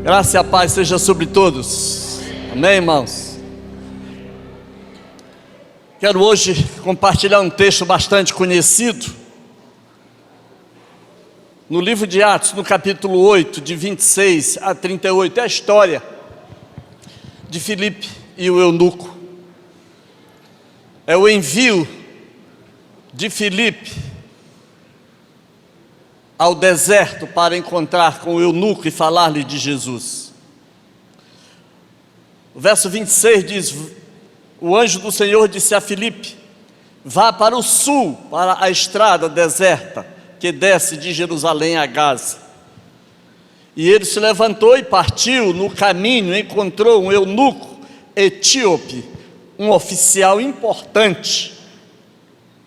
Graça e a paz seja sobre todos. Amém, irmãos? Quero hoje compartilhar um texto bastante conhecido. No livro de Atos, no capítulo 8, de 26 a 38, é a história de Filipe e o eunuco. É o envio de Filipe ao deserto para encontrar com o eunuco e falar-lhe de Jesus. O verso 26 diz: o anjo do Senhor disse a Filipe: vá para o sul, para a estrada deserta que desce de Jerusalém a Gaza. E ele se levantou e partiu. No caminho encontrou um eunuco etíope, um oficial importante,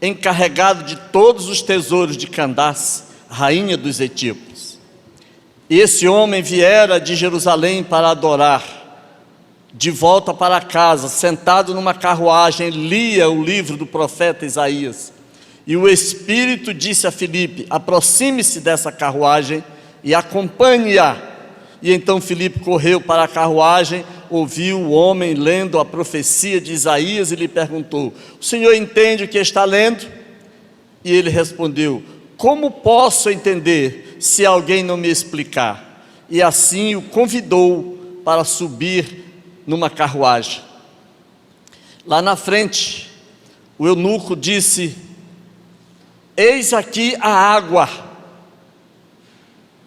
encarregado de todos os tesouros de Candace, rainha dos etíopes. E esse homem viera de Jerusalém para adorar. De volta para casa, sentado numa carruagem, lia o livro do profeta Isaías. E o Espírito disse a Filipe: aproxime-se dessa carruagem e acompanhe-a. E então Filipe correu para a carruagem, ouviu o homem lendo a profecia de Isaías e lhe perguntou: o senhor entende o que está lendo? E ele respondeu: como posso entender se alguém não me explicar? E assim o convidou para subir numa carruagem. Lá na frente, o eunuco disse: eis aqui a água.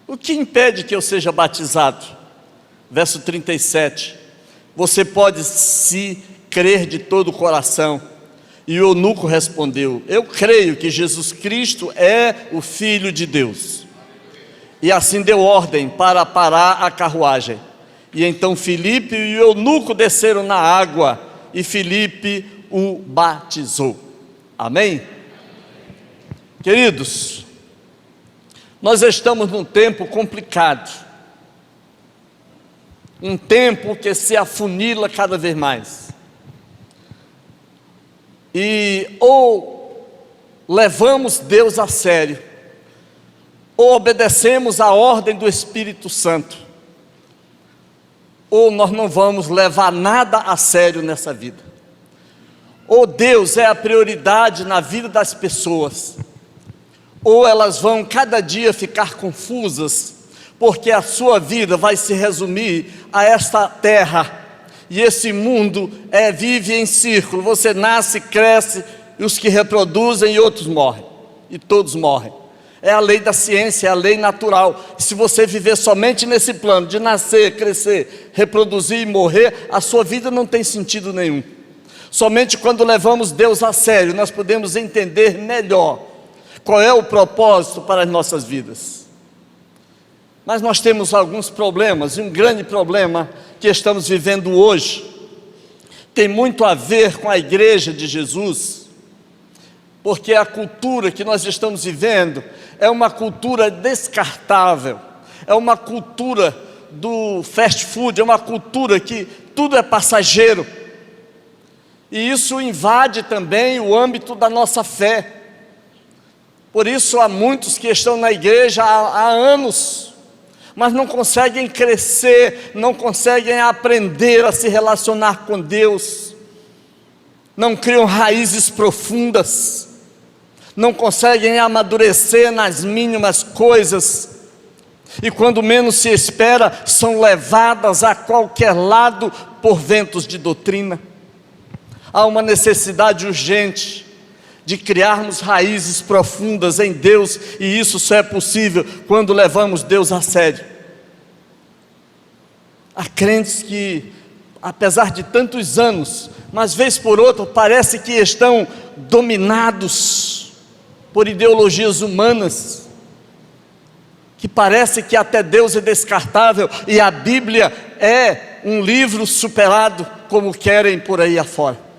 O que impede que eu seja batizado? Verso 37. Você pode se crer de todo o coração. E o eunuco respondeu: eu creio que Jesus Cristo é o Filho de Deus. E assim deu ordem para parar a carruagem. E então Filipe e o eunuco desceram na água, e Filipe o batizou. Amém? Queridos, nós estamos num tempo complicado, um tempo que se afunila cada vez mais. E ou levamos Deus a sério, ou obedecemos a ordem do Espírito Santo, ou nós não vamos levar nada a sério nessa vida. Ou Deus é a prioridade na vida das pessoas, ou elas vão cada dia ficar confusas, porque a sua vida vai se resumir a esta terra. E esse mundo vive em círculo. Você nasce, cresce, e os que reproduzem, e outros morrem. E todos morrem. É a lei da ciência, é a lei natural. Se você viver somente nesse plano de nascer, crescer, reproduzir e morrer, a sua vida não tem sentido nenhum. Somente quando levamos Deus a sério, nós podemos entender melhor qual é o propósito para as nossas vidas. Mas nós temos alguns problemas, e um grande problema que estamos vivendo hoje tem muito a ver com a igreja de Jesus, porque a cultura que nós estamos vivendo é uma cultura descartável, é uma cultura do fast food, é uma cultura que tudo é passageiro, e isso invade também o âmbito da nossa fé. Por isso há muitos que estão na igreja há anos, mas não conseguem crescer, não conseguem aprender a se relacionar com Deus, não criam raízes profundas, não conseguem amadurecer nas mínimas coisas, e quando menos se espera, são levadas a qualquer lado por ventos de doutrina. Há uma necessidade urgente de criarmos raízes profundas em Deus, e isso só é possível quando levamos Deus a sério. Há crentes que, apesar de tantos anos, mas vez por outra parece que estão dominados por ideologias humanas, que parece que até Deus é descartável e a Bíblia é um livro superado, como querem por aí afora.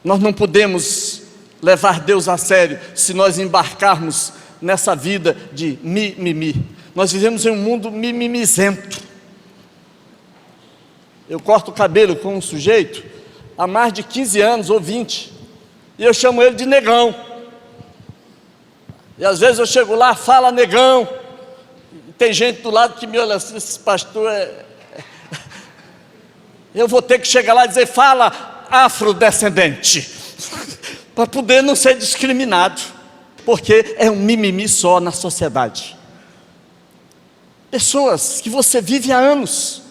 Nós não podemos levar Deus a sério se nós embarcarmos nessa vida de mimimi. Nós vivemos em um mundo mimimizento. Eu corto o cabelo com um sujeito há mais de 15 anos ou 20, e eu chamo ele de negão. E às vezes eu chego lá, fala negão, Tem gente do lado que me olha assim, esse pastor eu vou ter que chegar lá e dizer, fala afrodescendente, para poder não ser discriminado, porque é um mimimi só na sociedade. Pessoas que você vive há anos,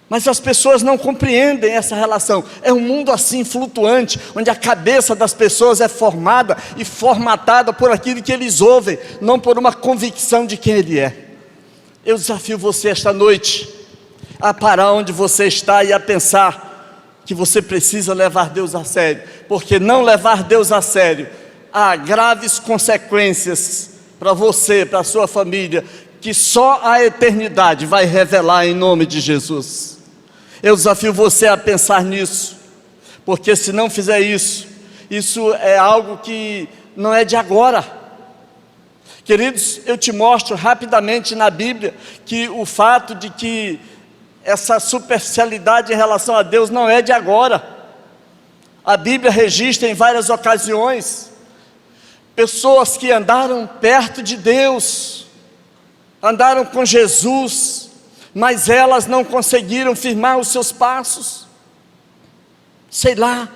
mas as pessoas não compreendem essa relação. É um mundo assim flutuante, onde a cabeça das pessoas é formada e formatada por aquilo que eles ouvem, não por uma convicção de quem ele é. Eu desafio você esta noite a parar onde você está e a pensar que você precisa levar Deus a sério, porque não levar Deus a sério há graves consequências para você, para a sua família, que só a eternidade vai revelar em nome de Jesus. Eu desafio você a pensar nisso, porque se não fizer isso, isso é algo que não é de agora. Queridos, eu te mostro rapidamente na Bíblia que o fato de que essa superficialidade em relação a Deus não é de agora. A Bíblia registra em várias ocasiões pessoas que andaram perto de Deus, andaram com Jesus, mas elas não conseguiram firmar os seus passos. Sei lá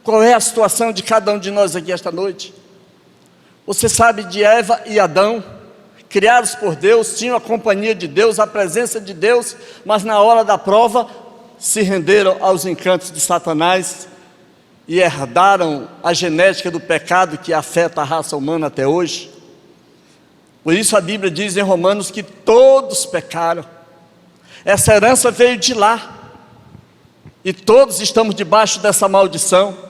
qual é a situação de cada um de nós aqui esta noite. Você sabe de Eva e Adão, criados por Deus, tinham a companhia de Deus, a presença de Deus, mas na hora da prova se renderam aos encantos de Satanás e herdaram a genética do pecado que afeta a raça humana até hoje. Por isso a Bíblia diz em Romanos que todos pecaram. Essa herança veio de lá, e todos estamos debaixo dessa maldição.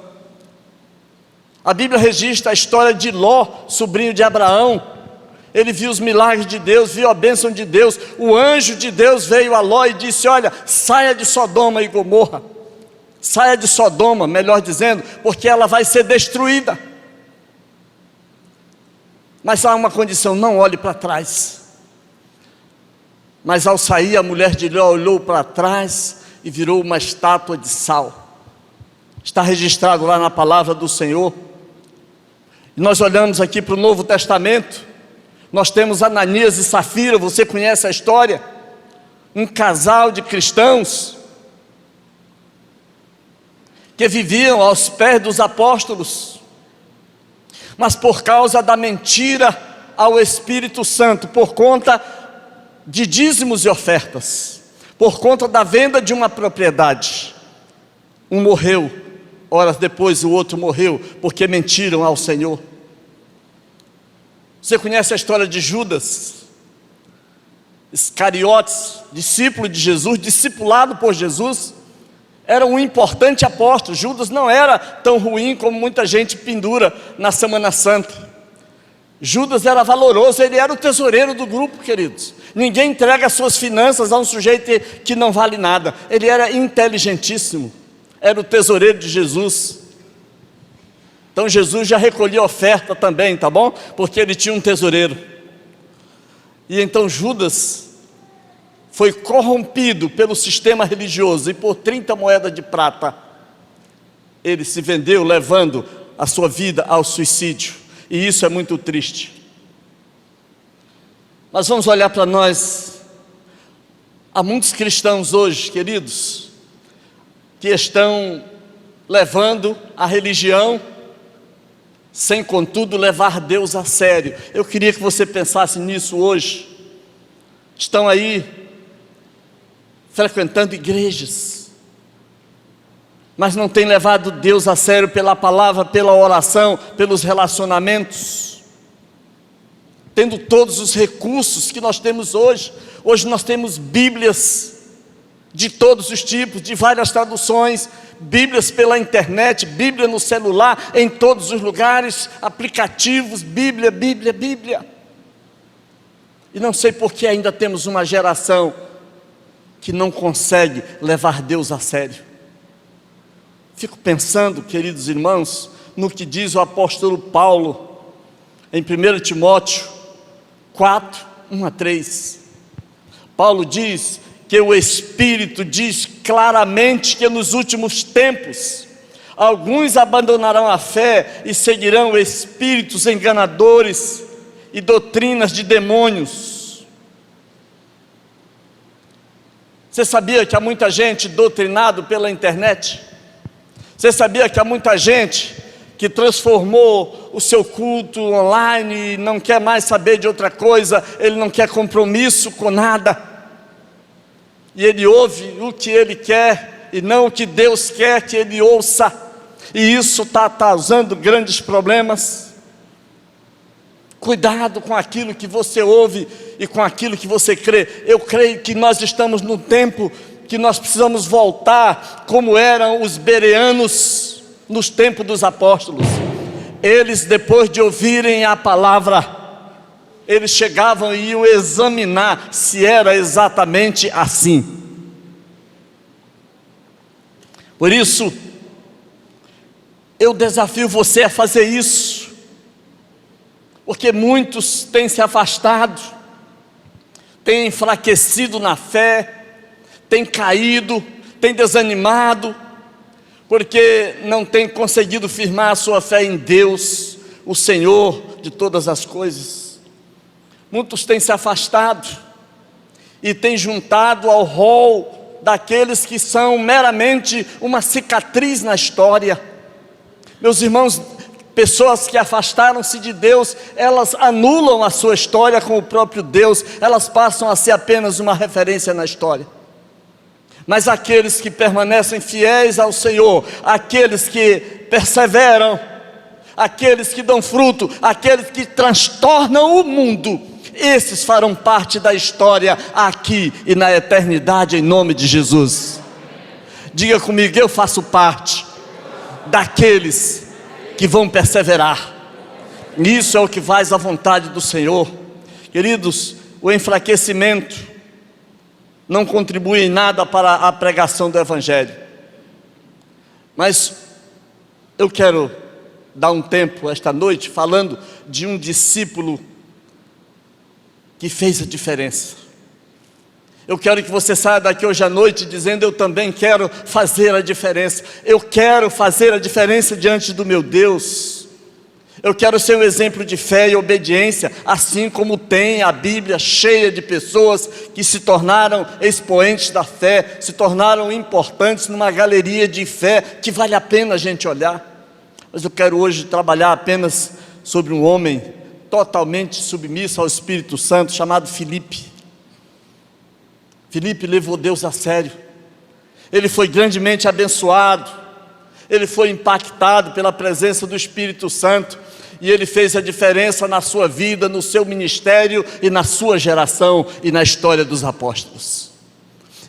A Bíblia registra a história de Ló, sobrinho de Abraão. Ele viu os milagres de Deus, viu a bênção de Deus. O anjo de Deus veio a Ló e disse, olha, saia de Sodoma e Gomorra. Saia de Sodoma, melhor dizendo, porque ela vai ser destruída. Mas há uma condição, não olhe para trás. Mas ao sair, a mulher de Ló olhou para trás e virou uma estátua de sal. Está registrado lá na palavra do Senhor. E nós olhamos aqui para o Novo Testamento, nós temos Ananias e Safira, você conhece a história? Um casal de cristãos que viviam aos pés dos apóstolos, mas por causa da mentira ao Espírito Santo, por conta de dízimos e ofertas, por conta da venda de uma propriedade, um morreu, horas depois o outro morreu, porque mentiram ao Senhor. Você conhece a história de Judas Iscariotes, discípulo de Jesus, discipulado por Jesus, era um importante apóstolo. Judas não era tão ruim como muita gente pendura na Semana Santa. Judas era valoroso, ele era o tesoureiro do grupo, queridos. Ninguém entrega suas finanças a um sujeito que não vale nada. Ele era inteligentíssimo, era o tesoureiro de Jesus. Então Jesus já recolhia oferta também, tá bom? Porque ele tinha um tesoureiro. E então Judas foi corrompido pelo sistema religioso, e por 30 moedas de prata, ele se vendeu, levando a sua vida ao suicídio. E isso é muito triste. Mas vamos olhar para nós. Há muitos cristãos hoje, queridos, que estão levando a religião sem contudo levar Deus a sério. Eu queria que você pensasse nisso hoje. Estão aí frequentando igrejas, mas não têm levado Deus a sério pela palavra, pela oração, pelos relacionamentos, tendo todos os recursos que nós temos hoje. Hoje nós temos Bíblias de todos os tipos, de várias traduções, Bíblias pela internet, Bíblia no celular, em todos os lugares, aplicativos, Bíblia, Bíblia, Bíblia. E não sei por que ainda temos uma geração que não consegue levar Deus a sério. Fico pensando, queridos irmãos, no que diz o apóstolo Paulo, em 1 Timóteo 4, 1-3. Paulo diz que o Espírito diz claramente que nos últimos tempos alguns abandonarão a fé e seguirão espíritos enganadores e doutrinas de demônios. Você sabia que há muita gente doutrinado pela internet? Você sabia que há muita gente que transformou o seu culto online e não quer mais saber de outra coisa, ele não quer compromisso com nada, e ele ouve o que ele quer e não o que Deus quer que ele ouça, e isso está causando grandes problemas. Cuidado com aquilo que você ouve e com aquilo que você crê. Eu creio que nós estamos num tempo que nós precisamos voltar como eram os bereanos nos tempos dos apóstolos. Eles, depois de ouvirem a palavra, eles chegavam e iam examinar se era exatamente assim. Por isso, eu desafio você a fazer isso, porque muitos têm se afastado, têm enfraquecido na fé, têm caído, têm desanimado, porque não têm conseguido firmar a sua fé em Deus, o Senhor de todas as coisas. Muitos têm se afastado e têm juntado ao rol daqueles que são meramente uma cicatriz na história. Meus irmãos, pessoas que afastaram-se de Deus, elas anulam a sua história com o próprio Deus, elas passam a ser apenas uma referência na história. Mas aqueles que permanecem fiéis ao Senhor, aqueles que perseveram, aqueles que dão fruto, aqueles que transtornam o mundo, esses farão parte da história aqui e na eternidade, em nome de Jesus. Diga comigo, eu faço parte daqueles que vão perseverar. Isso é o que faz a vontade do Senhor. Queridos, o enfraquecimento não contribui em nada para a pregação do Evangelho. Mas eu quero dar um tempo esta noite falando de um discípulo que fez a diferença. Eu quero que você saia daqui hoje à noite dizendo: eu também quero fazer a diferença. Eu quero fazer a diferença diante do meu Deus. Eu quero ser um exemplo de fé e obediência, assim como tem a Bíblia cheia de pessoas que se tornaram expoentes da fé, se tornaram importantes numa galeria de fé que vale a pena a gente olhar. Mas eu quero hoje trabalhar apenas sobre um homem totalmente submisso ao Espírito Santo, chamado Filipe. Filipe levou Deus a sério. Ele foi grandemente abençoado, ele foi impactado pela presença do Espírito Santo, e ele fez a diferença na sua vida, no seu ministério e na sua geração e na história dos apóstolos.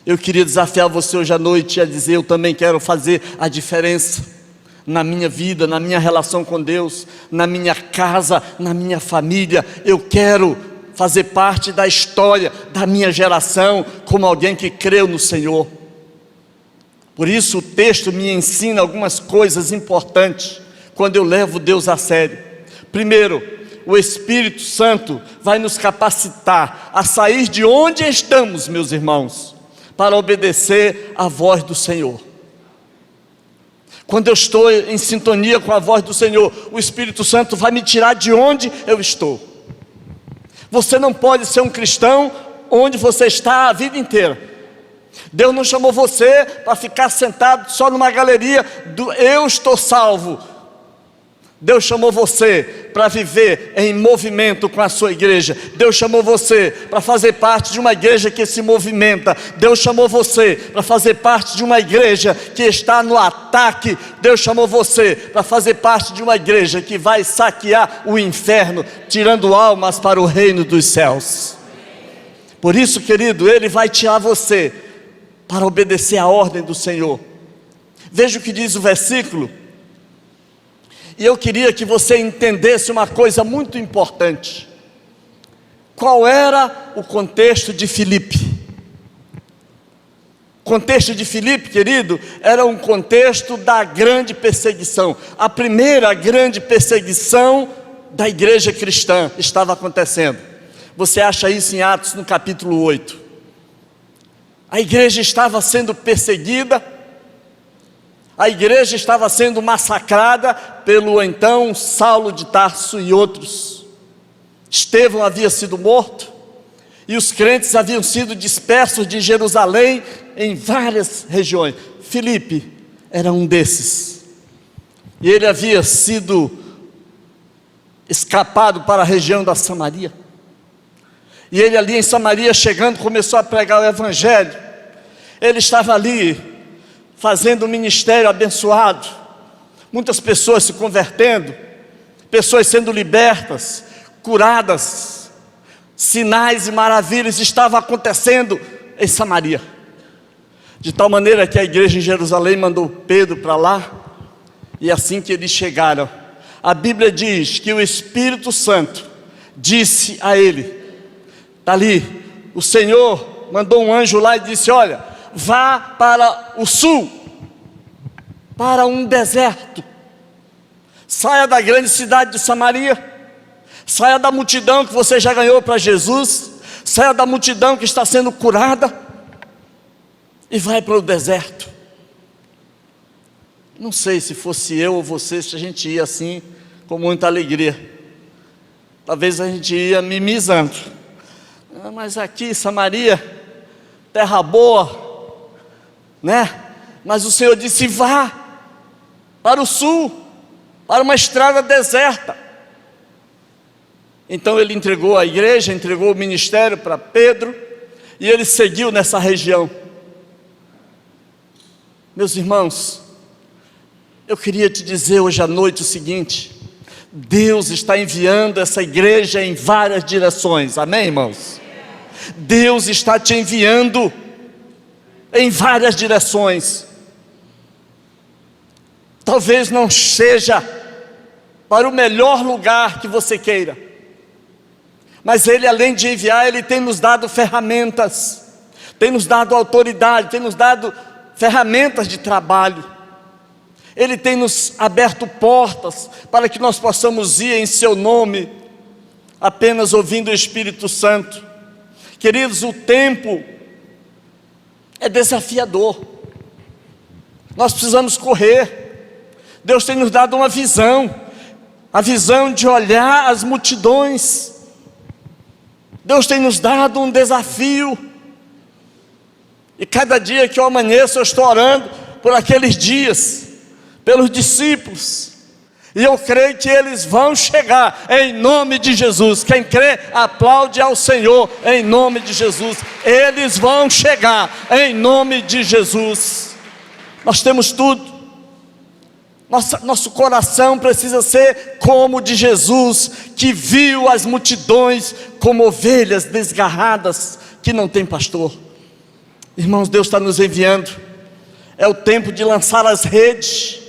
Eu queria desafiar você hoje à noite a dizer: eu também quero fazer a diferença na minha vida, na minha relação com Deus, na minha casa, na minha família. Eu quero fazer parte da história da minha geração como alguém que creu no Senhor. Por isso o texto me ensina algumas coisas importantes quando eu levo Deus a sério. Primeiro, o Espírito Santo vai nos capacitar a sair de onde estamos, meus irmãos, para obedecer à voz do Senhor. Quando eu estou em sintonia com a voz do Senhor, o Espírito Santo vai me tirar de onde eu estou. Você não pode ser um cristão onde você está a vida inteira. Deus não chamou você para ficar sentado só numa galeria do eu estou salvo. Deus chamou você para viver em movimento com a sua igreja. Deus chamou você para fazer parte de uma igreja que se movimenta. Deus chamou você para fazer parte de uma igreja que está no ataque. Deus chamou você para fazer parte de uma igreja que vai saquear o inferno, tirando almas para o reino dos céus. Por isso, querido, Ele vai tirar você para obedecer a ordem do Senhor. Veja o que diz o versículo. E eu queria que você entendesse uma coisa muito importante. Qual era o contexto de Filipe? O contexto de Filipe, querido, era um contexto da grande perseguição. A primeira grande perseguição da igreja cristã estava acontecendo. Você acha isso em Atos no capítulo 8. A igreja estava sendo perseguida, a igreja estava sendo massacrada pelo então Saulo de Tarso e outros. Estevão havia sido morto, E os crentes haviam sido dispersos de Jerusalém em várias regiões. Filipe era um desses. E ele havia sido escapado para a região da Samaria. E ele ali em Samaria, chegando, começou a pregar o Evangelho. Ele estava ali, fazendo um ministério abençoado. Muitas pessoas se convertendo, pessoas sendo libertas, curadas. Sinais e maravilhas estavam acontecendo em Samaria. De tal maneira que a igreja em Jerusalém mandou Pedro para lá. E assim que eles chegaram, a Bíblia diz que o Espírito Santo disse a ele, está ali, o Senhor mandou um anjo lá e disse: olha, vá para o sul, para um deserto, saia da grande cidade de Samaria, saia da multidão que você já ganhou para Jesus, saia da multidão que está sendo curada, e vai para o deserto. Não sei se fosse eu ou você, se a gente ia assim, com muita alegria. Talvez a gente ia mimizando. Mas aqui, Samaria, terra boa, né? Mas o Senhor disse: vá para o sul, para uma estrada deserta. Então ele entregou a igreja, entregou o ministério para Pedro, e ele seguiu nessa região. Meus irmãos, eu queria te dizer hoje à noite o seguinte: Deus está enviando essa igreja em várias direções, amém, irmãos? Deus está te enviando em várias direções. Talvez não seja para o melhor lugar que você queira, mas Ele, além de enviar, Ele tem nos dado ferramentas, tem nos dado autoridade, tem nos dado ferramentas de trabalho. Ele tem nos aberto portas para que nós possamos ir em seu nome, apenas ouvindo o Espírito Santo. Queridos, o tempo é desafiador, nós precisamos correr. Deus tem nos dado uma visão, a visão de olhar as multidões. Deus tem nos dado um desafio, e cada dia que eu amanheço, eu estou orando por aqueles dias, pelos discípulos, e eu creio que eles vão chegar em nome de Jesus. Quem crê, aplaude ao Senhor em nome de Jesus. Eles vão chegar em nome de Jesus. Nós temos tudo. Nosso coração precisa ser como o de Jesus, que viu as multidões como ovelhas desgarradas, que não tem pastor. Irmãos, Deus está nos enviando. É o tempo de lançar as redes.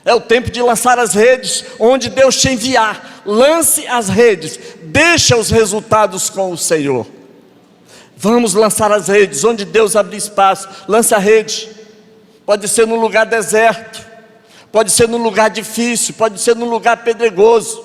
É o tempo de lançar as redes, onde Deus te enviar. Lance as redes, deixa os resultados com o Senhor. Vamos lançar as redes, onde Deus abrir espaço. Lance a rede. Pode ser num lugar deserto, pode ser num lugar difícil, pode ser num lugar pedregoso,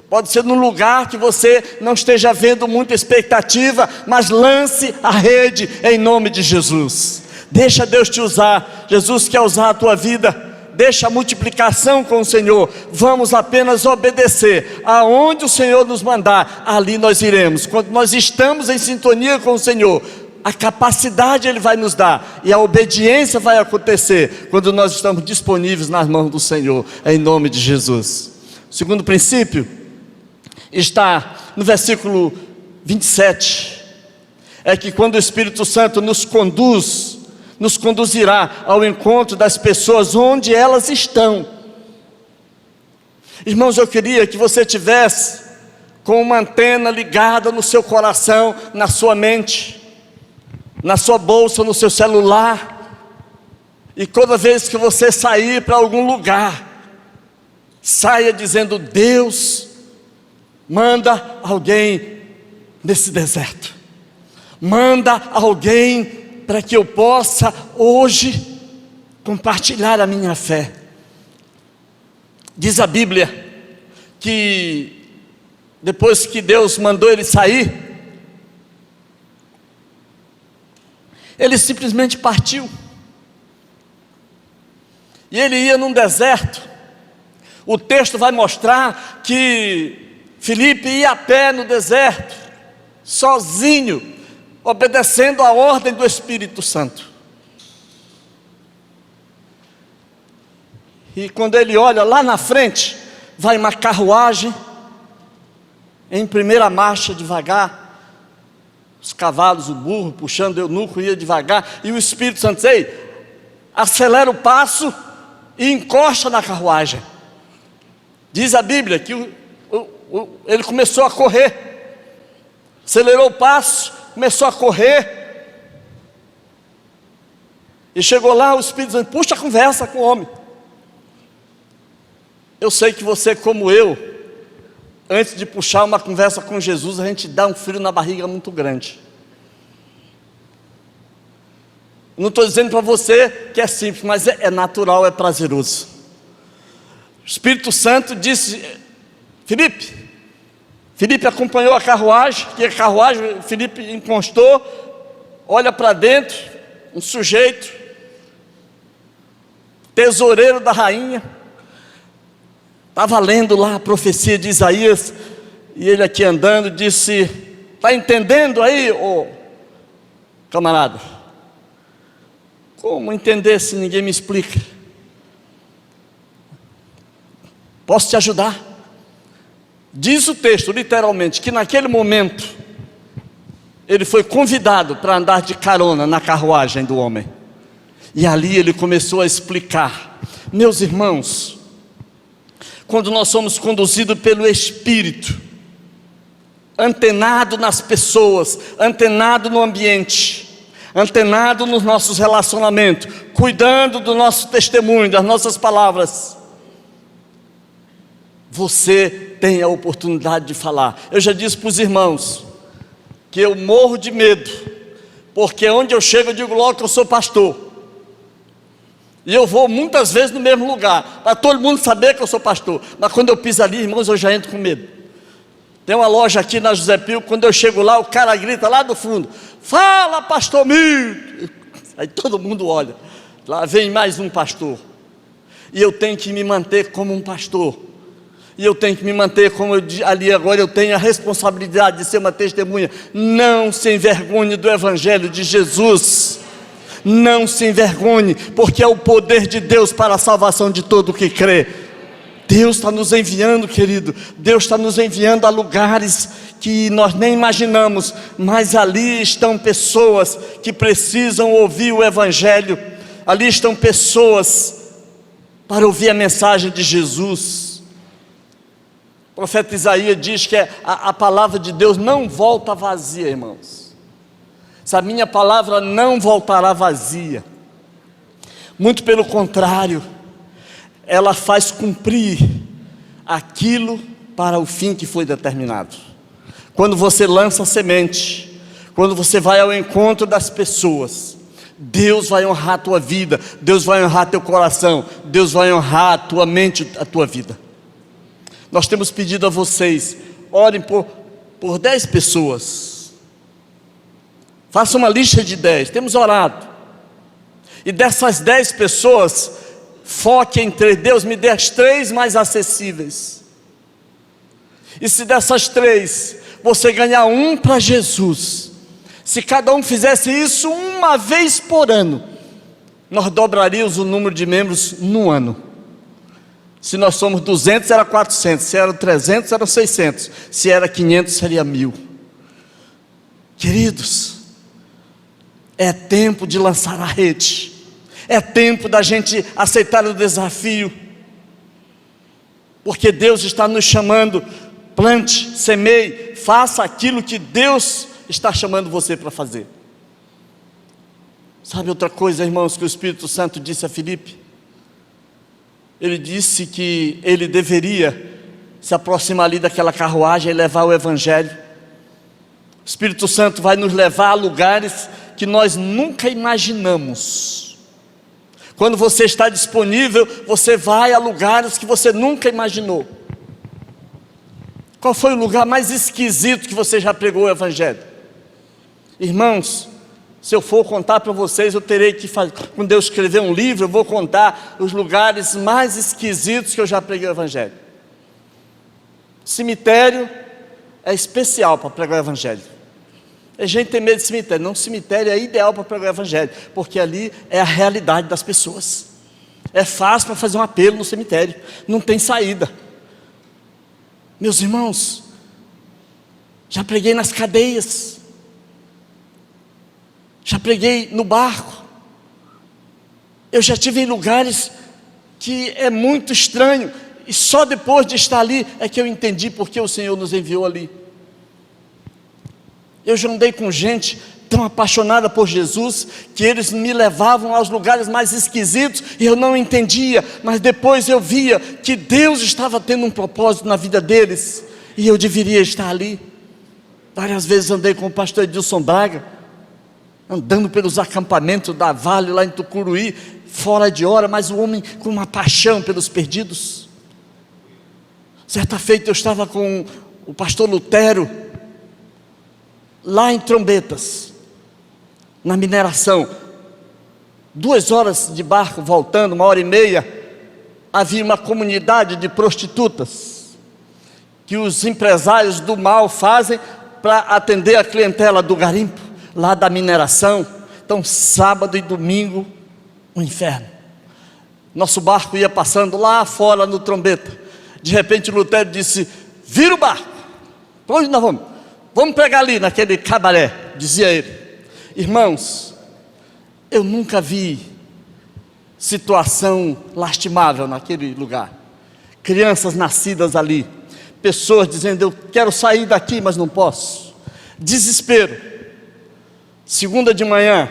pode ser num lugar que você não esteja vendo muita expectativa, mas lance a rede em nome de Jesus. Deixa Deus te usar. Jesus quer usar a tua vida. Deixa a multiplicação com o Senhor. Vamos apenas obedecer. Aonde o Senhor nos mandar, ali nós iremos. Quando nós estamos em sintonia com o Senhor, a capacidade Ele vai nos dar, e a obediência vai acontecer quando nós estamos disponíveis nas mãos do Senhor, em nome de Jesus. O segundo princípio está no versículo 27. É que quando o Espírito Santo nos conduzirá ao encontro das pessoas onde elas estão. Irmãos, eu queria que você tivesse com uma antena ligada no seu coração, na sua mente, na sua bolsa, no seu celular, e toda vez que você sair para algum lugar, saia dizendo: Deus, manda alguém nesse deserto, manda alguém para que eu possa hoje compartilhar a minha fé. Diz a Bíblia que depois que Deus mandou ele sair, ele simplesmente partiu, e ele ia num deserto. O texto vai mostrar que Filipe ia a pé no deserto, sozinho, obedecendo a ordem do Espírito Santo. E quando ele olha lá na frente, vai uma carruagem, em primeira marcha, devagar, os cavalos, o burro, puxando o eunuco, ia devagar, e o Espírito Santo diz: ei, acelera o passo e encosta na carruagem. Diz a Bíblia que ele começou a correr, acelerou o passo, começou a correr, e chegou lá, o Espírito Santo: puxa a conversa com o homem. Eu sei que você, como eu, antes de puxar uma conversa com Jesus, a gente dá um frio na barriga muito grande. Não estou dizendo para você que é simples, mas é natural, é prazeroso. O Espírito Santo disse: Felipe acompanhou a carruagem, Felipe encostou, olha para dentro, um sujeito, tesoureiro da rainha, estava lendo lá a profecia de Isaías, e ele aqui andando disse: está entendendo aí, ô camarada? Como entender se ninguém me explica? Posso te ajudar? Diz o texto, literalmente, que naquele momento, ele foi convidado para andar de carona na carruagem do homem, e ali ele começou a explicar. Meus irmãos, quando nós somos conduzidos pelo Espírito, antenado nas pessoas, antenado no ambiente, antenado nos nossos relacionamentos, cuidando do nosso testemunho, das nossas palavras, você tem a oportunidade de falar. Eu já disse para os irmãos que eu morro de medo, porque onde eu chego eu digo logo que eu sou pastor, e eu vou muitas vezes no mesmo lugar, para todo mundo saber que eu sou pastor, mas quando eu piso ali, irmãos, eu já entro com medo. Tem uma loja aqui na José Pio, quando eu chego lá, o cara grita lá do fundo: fala, pastor Milton. Aí todo mundo olha, lá vem mais um pastor, e eu tenho que me manter como um pastor, e eu tenho que me manter como ali agora eu tenho a responsabilidade de ser uma testemunha. Não se envergonhe do Evangelho de Jesus, não se envergonhe, porque é o poder de Deus para a salvação de todo o que crê. Deus está nos enviando, querido, Deus está nos enviando a lugares que nós nem imaginamos, mas ali estão pessoas que precisam ouvir o Evangelho, ali estão pessoas para ouvir a mensagem de Jesus. O profeta Isaías diz que a palavra de Deus não volta vazia, irmãos. Essa minha palavra não voltará vazia, muito pelo contrário, ela faz cumprir aquilo para o fim que foi determinado. Quando você lança a semente, quando você vai ao encontro das pessoas, Deus vai honrar a tua vida, Deus vai honrar teu coração, Deus vai honrar a tua mente, a tua vida. Nós temos pedido a vocês, orem por 10 pessoas, faça uma lista de 10, temos orado, e dessas 10 pessoas, foque em 3, Deus me dê as 3 mais acessíveis, e se dessas 3, você ganhar um para Jesus, se cada um fizesse isso uma vez por ano, nós dobraríamos o número de membros no ano. Se nós somos 200 era 400, se era 300 era 600, se era 500 seria 1000. Queridos, é tempo de lançar a rede, é tempo da gente aceitar o desafio, porque Deus está nos chamando. Plante, semeie, faça aquilo que Deus está chamando você para fazer. Sabe outra coisa, irmãos, que o Espírito Santo disse a Felipe? Ele disse que ele deveria se aproximar ali daquela carruagem e levar o Evangelho. O Espírito Santo vai nos levar a lugares que nós nunca imaginamos. Quando você está disponível, você vai a lugares que você nunca imaginou. Qual foi o lugar mais esquisito que você já pregou o Evangelho? Irmãos, se eu for contar para vocês, eu terei que fazer, quando eu escrever um livro, eu vou contar os lugares mais esquisitos que eu já preguei o Evangelho. Cemitério é especial para pregar o Evangelho. A gente tem medo de cemitério. Não, cemitério é ideal para pregar o evangelho, porque ali é a realidade das pessoas. É fácil para fazer um apelo no cemitério, não tem saída. Meus irmãos, já preguei nas cadeias, já preguei no barco, eu já estive em lugares que é muito estranho, e só depois de estar ali é que eu entendi porque o Senhor nos enviou ali. Eu já andei com gente tão apaixonada por Jesus, que eles me levavam aos lugares mais esquisitos, e eu não entendia, mas depois eu via que Deus estava tendo um propósito na vida deles, e eu deveria estar ali. Várias vezes andei com o pastor Edilson Braga, andando pelos acampamentos da Vale, lá em Tucuruí, fora de hora, mas o homem com uma paixão pelos perdidos. Certa feita eu estava com o pastor Lutero, lá em Trombetas, na mineração, 2 horas de barco voltando, 1h30, havia uma comunidade de prostitutas, que os empresários do mal fazem para atender a clientela do garimpo, lá da mineração. Então sábado e domingo, um inferno. Nosso barco ia passando lá fora no Trombeta, de repente Lutero disse: vira o barco, para onde nós vamos? Vamos pregar ali naquele cabaré, dizia ele. Irmãos, eu nunca vi situação lastimável naquele lugar. Crianças nascidas ali, pessoas dizendo: eu quero sair daqui, mas não posso. Desespero. Segunda de manhã,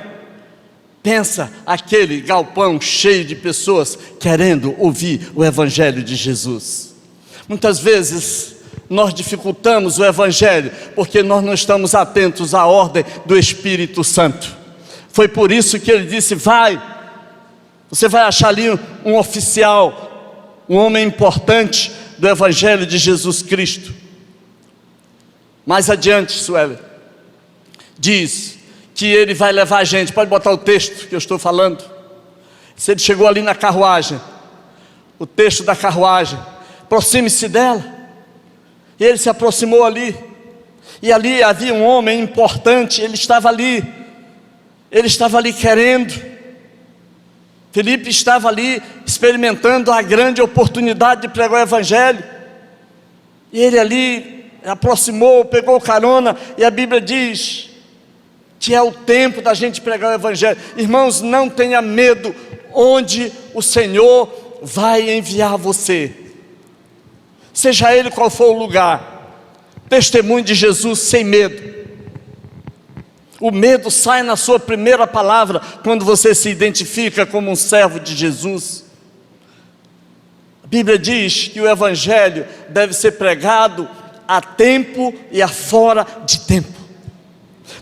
pensa aquele galpão cheio de pessoas querendo ouvir o evangelho de Jesus. Muitas vezes nós dificultamos o evangelho porque nós não estamos atentos à ordem do Espírito Santo. Foi por isso que ele disse: você vai achar ali um oficial, um homem importante do evangelho de Jesus Cristo. Mais adiante, Sueli diz que ele vai levar a gente, pode botar o texto que eu estou falando. Se ele chegou ali na carruagem, o texto da carruagem, aproxime-se dela. E ele se aproximou ali, e ali havia um homem importante, ele estava ali querendo. Felipe estava ali experimentando a grande oportunidade de pregar o evangelho, e ele ali aproximou, pegou carona, e a Bíblia diz que é o tempo da gente pregar o evangelho. Irmãos, não tenha medo onde o Senhor vai enviar você, seja ele qual for o lugar. Testemunho de Jesus sem medo. O medo sai na sua primeira palavra, quando você se identifica como um servo de Jesus. A Bíblia diz que o evangelho deve ser pregado a tempo e a fora de tempo.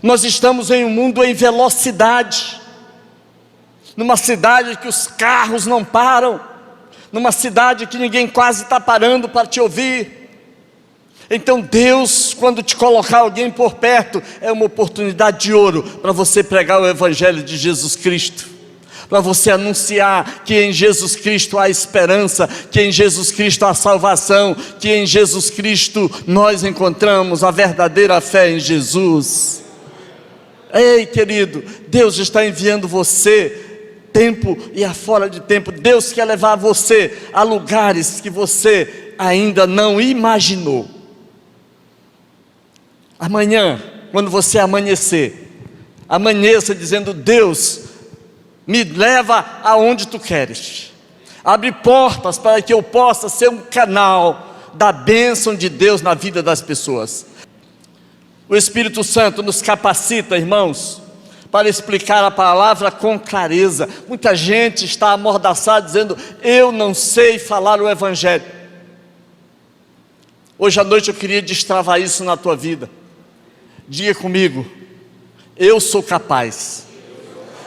Nós estamos em um mundo em velocidade, numa cidade que os carros não param, numa cidade que ninguém quase está parando para te ouvir. Então Deus, quando te colocar alguém por perto, é uma oportunidade de ouro para você pregar o evangelho de Jesus Cristo, para você anunciar que em Jesus Cristo há esperança, que em Jesus Cristo há salvação, que em Jesus Cristo nós encontramos a verdadeira fé em Jesus. Ei, querido, Deus está enviando você tempo e afora de tempo. Deus quer levar você a lugares que você ainda não imaginou. Amanhã, quando você amanhecer, amanheça dizendo: Deus, me leva aonde tu queres. Abre portas para que eu possa ser um canal da bênção de Deus na vida das pessoas. O Espírito Santo nos capacita, irmãos, para explicar a palavra com clareza. Muita gente está amordaçada dizendo: eu não sei falar o evangelho. Hoje à noite eu queria destravar isso na tua vida. Diga comigo: eu sou capaz,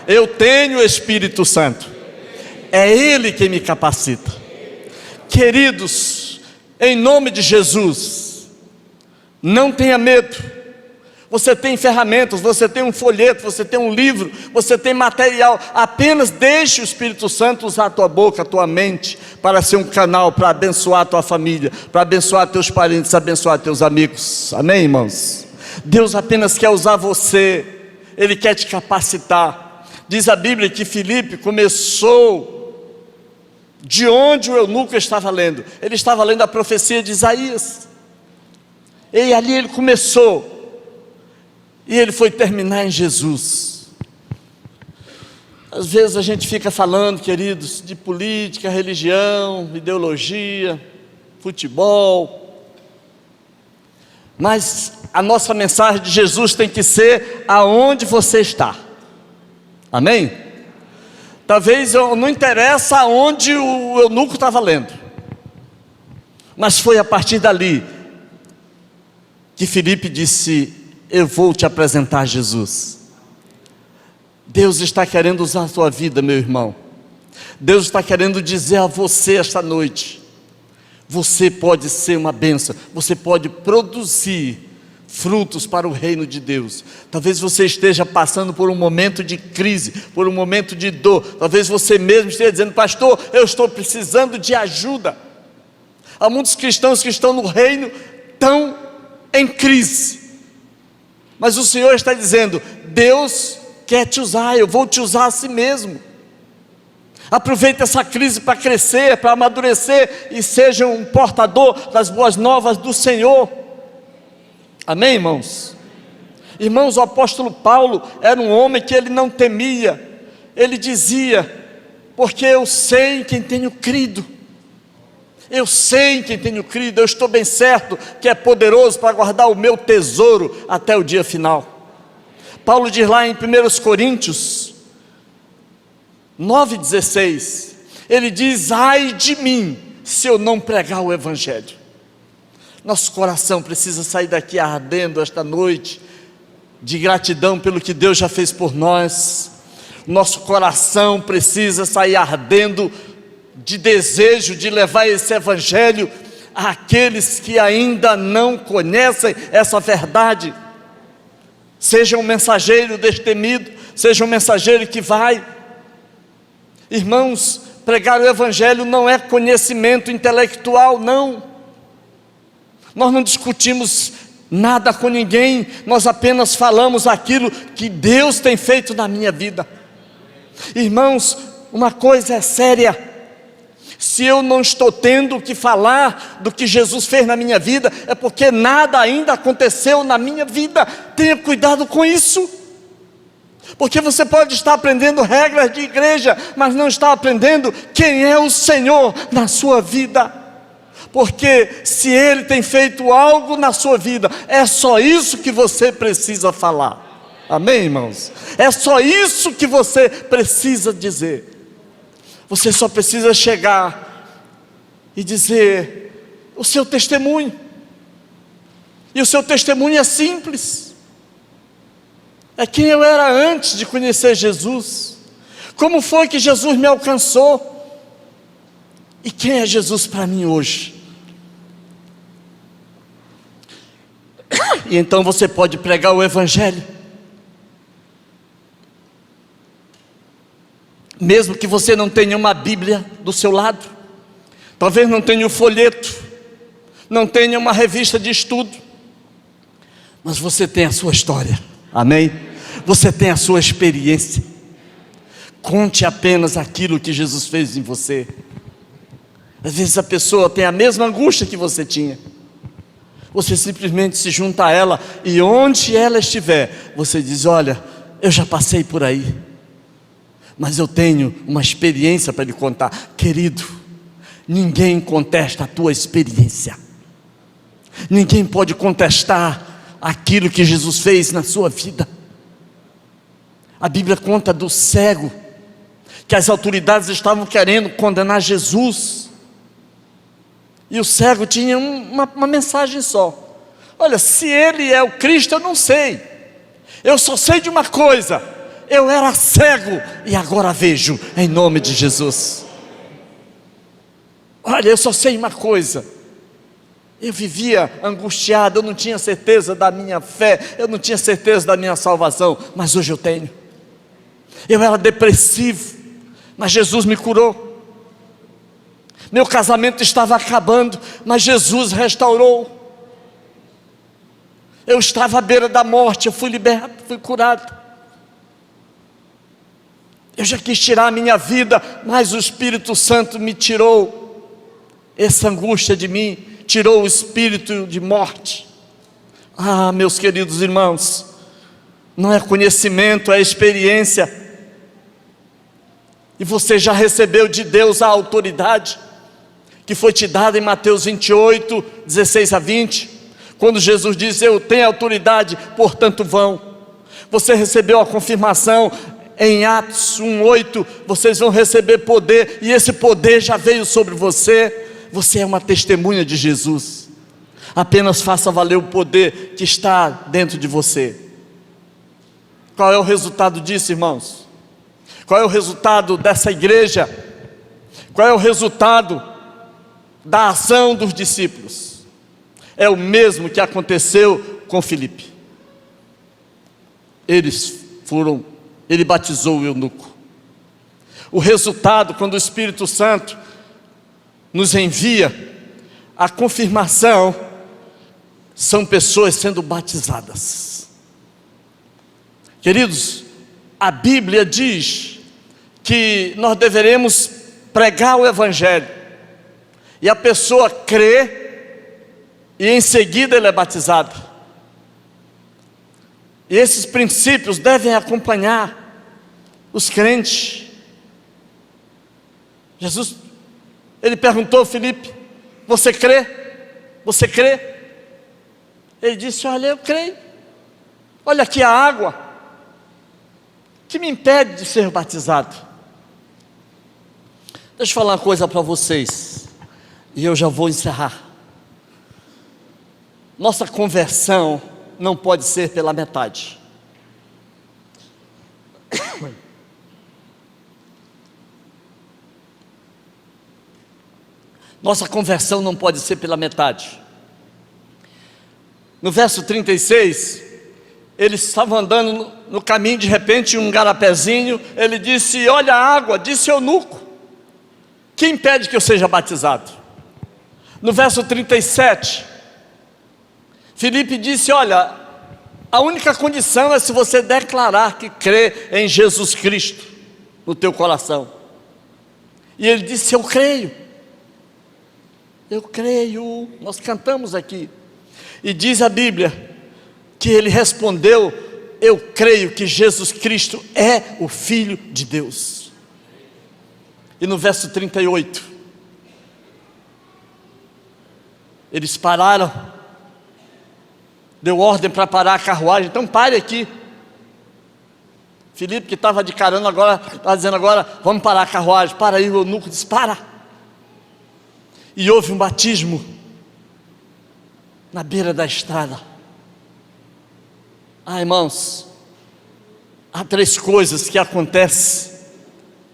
eu tenho o Espírito Santo, é Ele quem me capacita. Queridos, em nome de Jesus, não tenha medo. Você tem ferramentas, você tem um folheto, você tem um livro, você tem material. Apenas deixe o Espírito Santo usar a tua boca, a tua mente, para ser um canal, para abençoar a tua família, para abençoar teus parentes, abençoar teus amigos. Amém, irmãos? Deus apenas quer usar você, Ele quer te capacitar. Diz a Bíblia que Filipe começou de onde o eunuco estava lendo. Ele estava lendo a profecia de Isaías, e ali ele começou, e ele foi terminar em Jesus. Às vezes a gente fica falando, queridos, de política, religião, ideologia, futebol, mas a nossa mensagem de Jesus tem que ser aonde você está. Amém? Talvez não interessa aonde o eunuco estava lendo, mas foi a partir dali que Filipe disse: eu vou te apresentar Jesus. Deus está querendo usar a sua vida, meu irmão. Deus está querendo dizer a você esta noite: você pode ser uma bênção, você pode produzir frutos para o reino de Deus. Talvez você esteja passando por um momento de crise, por um momento de dor. Talvez você mesmo esteja dizendo: pastor, eu estou precisando de ajuda. Há muitos cristãos que estão no reino, estão em crise, mas o Senhor está dizendo: Deus quer te usar, eu vou te usar a si mesmo. Aproveite essa crise para crescer, para amadurecer, e seja um portador das boas novas do Senhor. Amém, irmãos? Irmãos, o apóstolo Paulo era um homem que ele não temia. Ele dizia: porque eu sei em quem tenho crido. Eu sei em quem tenho crido, eu estou bem certo que é poderoso para guardar o meu tesouro até o dia final. Paulo diz lá em 1 Coríntios 9,16, ele diz: ai de mim, se eu não pregar o Evangelho. Nosso coração precisa sair daqui ardendo esta noite, de gratidão pelo que Deus já fez por nós. Nosso coração precisa sair ardendo de desejo de levar esse Evangelho àqueles que ainda não conhecem essa verdade. Seja um mensageiro destemido, seja um mensageiro que vai. Irmãos, pregar o Evangelho não é conhecimento intelectual, não. Nós não discutimos nada com ninguém, nós apenas falamos aquilo que Deus tem feito na minha vida. Irmãos, uma coisa é séria: se eu não estou tendo que falar do que Jesus fez na minha vida, é porque nada ainda aconteceu na minha vida. Tenha cuidado com isso, porque você pode estar aprendendo regras de igreja, mas não está aprendendo quem é o Senhor na sua vida. Porque se Ele tem feito algo na sua vida, é só isso que você precisa falar. Amém, irmãos? É só isso que você precisa dizer. Você só precisa chegar e dizer o seu testemunho. E o seu testemunho é simples: é quem eu era antes de conhecer Jesus, como foi que Jesus me alcançou, e quem é Jesus para mim hoje. E então você pode pregar o Evangelho, mesmo que você não tenha uma Bíblia do seu lado, talvez não tenha um folheto, não tenha uma revista de estudo, mas você tem a sua história. Amém? Você tem a sua experiência. Conte apenas aquilo que Jesus fez em você. Às vezes a pessoa tem a mesma angústia que você tinha, você simplesmente se junta a ela, e onde ela estiver, você diz: olha, eu já passei por aí, mas eu tenho uma experiência para lhe contar. Querido, ninguém contesta a tua experiência, ninguém pode contestar aquilo que Jesus fez na sua vida. A Bíblia conta do cego, que as autoridades estavam querendo condenar Jesus, e o cego tinha uma mensagem só: olha, se ele é o Cristo, eu não sei, eu só sei de uma coisa: eu era cego e agora vejo, em nome de Jesus. Olha, eu só sei uma coisa: eu vivia angustiado, eu não tinha certeza da minha fé, eu não tinha certeza da minha salvação, mas hoje eu tenho. Eu era depressivo, mas Jesus me curou. Meu casamento estava acabando, mas Jesus restaurou. Eu estava à beira da morte, eu fui liberto, fui curado. Eu já quis tirar a minha vida, mas o Espírito Santo me tirou essa angústia de mim, tirou o espírito de morte. Ah, meus queridos irmãos, não é conhecimento, é experiência. E você já recebeu de Deus a autoridade que foi te dada em Mateus 28, 16 a 20, quando Jesus diz: eu tenho autoridade, portanto vão. Você recebeu a confirmação em Atos 1:8, vocês vão receber poder, e esse poder já veio sobre você. Você é uma testemunha de Jesus. Apenas faça valer o poder que está dentro de você. Qual é o resultado disso, irmãos? Qual é o resultado dessa igreja? Qual é o resultado da ação dos discípulos? É o mesmo que aconteceu com Filipe. Ele batizou o eunuco. O resultado, quando o Espírito Santo nos envia, a confirmação, são pessoas sendo batizadas. Queridos, a Bíblia diz que nós deveremos pregar o Evangelho, e a pessoa crê, e em seguida ele é batizado. E esses princípios devem acompanhar os crentes. Jesus, ele perguntou a Filipe: você crê? Você crê? Ele disse: olha, eu creio. Olha aqui a água. O que me impede de ser batizado? Deixa eu falar uma coisa para vocês, e eu já vou encerrar. Nossa conversão não pode ser pela metade. Nossa conversão não pode ser pela metade. No verso 36, eles estavam andando no caminho, de repente um garapézinho, ele disse: olha a água. Disse eunuco: que impede que eu seja batizado? No verso 37, Filipe disse: olha, a única condição é se você declarar que crê em Jesus Cristo no teu coração. E ele disse: eu creio. Eu creio. Nós cantamos aqui. E diz a Bíblia que ele respondeu: eu creio que Jesus Cristo é o Filho de Deus. E no verso 38, eles pararam, deu ordem para parar a carruagem. Então pare aqui. Filipe, que estava de carona agora, estava dizendo agora: vamos parar a carruagem. Para aí. O eunuco disse: para. E houve um batismo na beira da estrada. Ah, irmãos, há 3 coisas que acontecem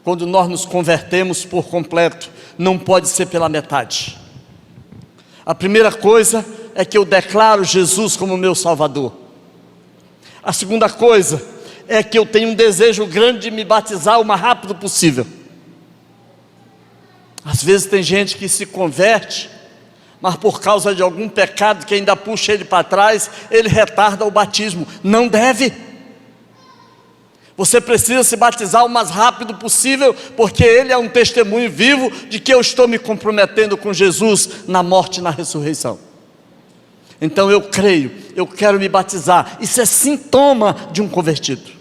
quando nós nos convertemos por completo. Não pode ser pela metade. A primeira coisa é que eu declaro Jesus como meu Salvador. A segunda coisa é que eu tenho um desejo grande de me batizar o mais rápido possível. Às vezes tem gente que se converte, mas por causa de algum pecado que ainda puxa ele para trás, ele retarda o batismo. Não deve. Você precisa se batizar o mais rápido possível, porque ele é um testemunho vivo de que eu estou me comprometendo com Jesus na morte e na ressurreição. Então eu creio, eu quero me batizar. Isso é sintoma de um convertido.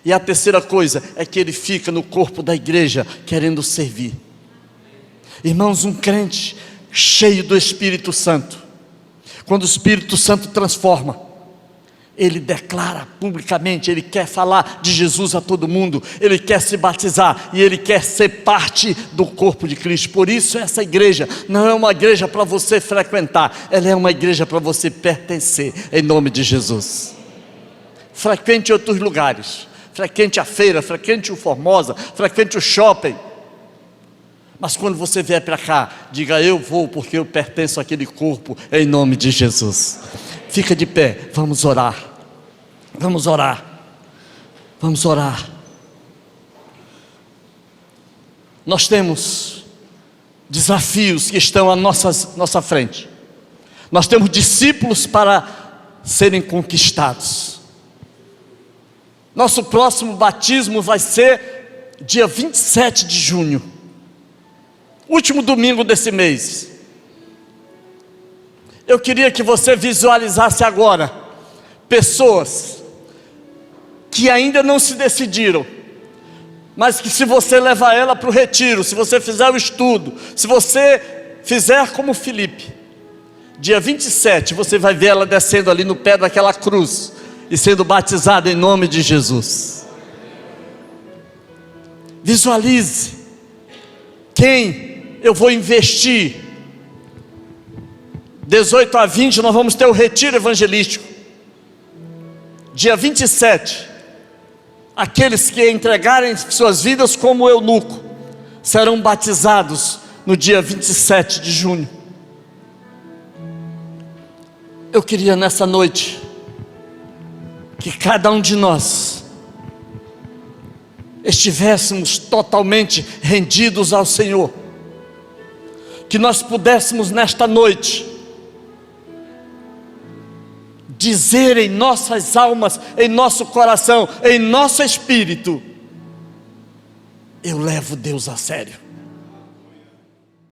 E a terceira coisa é que ele fica no corpo da igreja querendo servir. Irmãos, um crente cheio do Espírito Santo, quando o Espírito Santo transforma, ele declara publicamente, ele quer falar de Jesus a todo mundo, ele quer se batizar e ele quer ser parte do corpo de Cristo. Por isso essa igreja não é uma igreja para você frequentar, ela é uma igreja para você pertencer, em nome de Jesus. Frequente outros lugares, frequente a feira, frequente o Formosa, frequente o shopping, mas quando você vier para cá, diga: eu vou porque eu pertenço àquele corpo, em nome de Jesus. Fica de pé, vamos orar. Vamos orar. Vamos orar. Nós temos desafios que estão à nossa frente. Nós temos discípulos para serem conquistados. Nosso próximo batismo vai ser dia 27 de junho, último domingo desse mês. Eu queria que você visualizasse agora pessoas que ainda não se decidiram, mas que, se você levar ela para o retiro, se você fizer o estudo, se você fizer como Felipe, dia 27 você vai ver ela descendo ali no pé daquela cruz e sendo batizada em nome de Jesus. Visualize quem eu vou investir. 18 a 20 nós vamos ter o retiro evangelístico. Dia 27, aqueles que entregarem suas vidas como eunuco serão batizados no dia 27 de junho. Eu queria nessa noite que cada um de nós estivéssemos totalmente rendidos ao Senhor, que nós pudéssemos nesta noite dizer em nossas almas, em nosso coração, em nosso espírito: eu levo Deus a sério.